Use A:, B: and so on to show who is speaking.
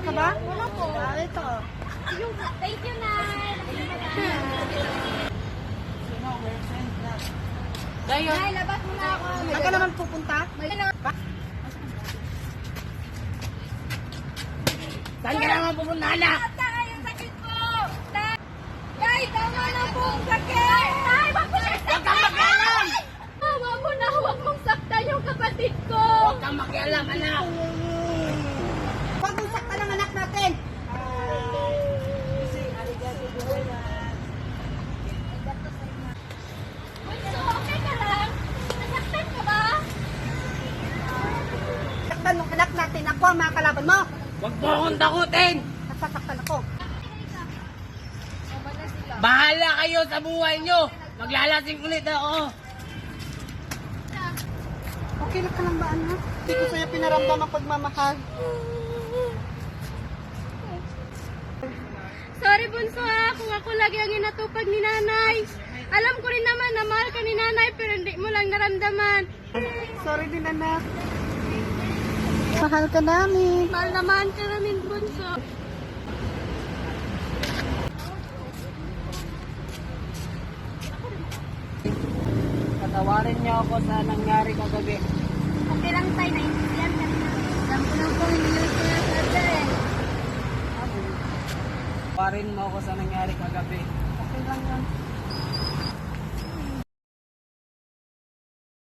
A: ka ba?
B: Wala po.
A: Ito.
B: Thank you, Nay.
A: Dayo.
B: Nay, labas mo na ako.
A: Saan ka naman pupunta? Saan ka naman pupunta, anak?
B: Tay, ang sakit ko. Tay, tama na po ang sakit. Tay, wag mo siya saktan.
A: Huwag kang makialam!
B: Tawa mo na, huwag mong saktan yung kapatid ko.
A: Huwag kang makialam, anak! Huwag mong saktan ang anak natin!
B: Bunso, okay ka lang? Nasaktan ka ba?
A: Saktan ng anak natin, ako ang mga kalaban mo! Huwag mo akong takutin! Nasasaktan ako. Bahala kayo sa buhay nyo! Maglalasing ulit ako! Okay lang ka lang ba, anak? Hindi ko sa'yo pinaramdam ang pagmamahal.
B: Sorry, Bunso, kung ako lagi ang inatupag ni Nanay. Alam ko rin naman na mahal ka ni Nanay, pero hindi mo lang naramdaman.
A: Sorry din, anak. Mahal ka namin.
B: Mahal naman ka namin, Bunso.
A: Patawarin niyo ako sa nangyari kagabi.
B: Okay lang, Tay, naintindihan ka na. Alam ko lang po, hindi ko na sadya eh.
A: Patawarin mo ako sa nangyari kagabi. Okay lang yan.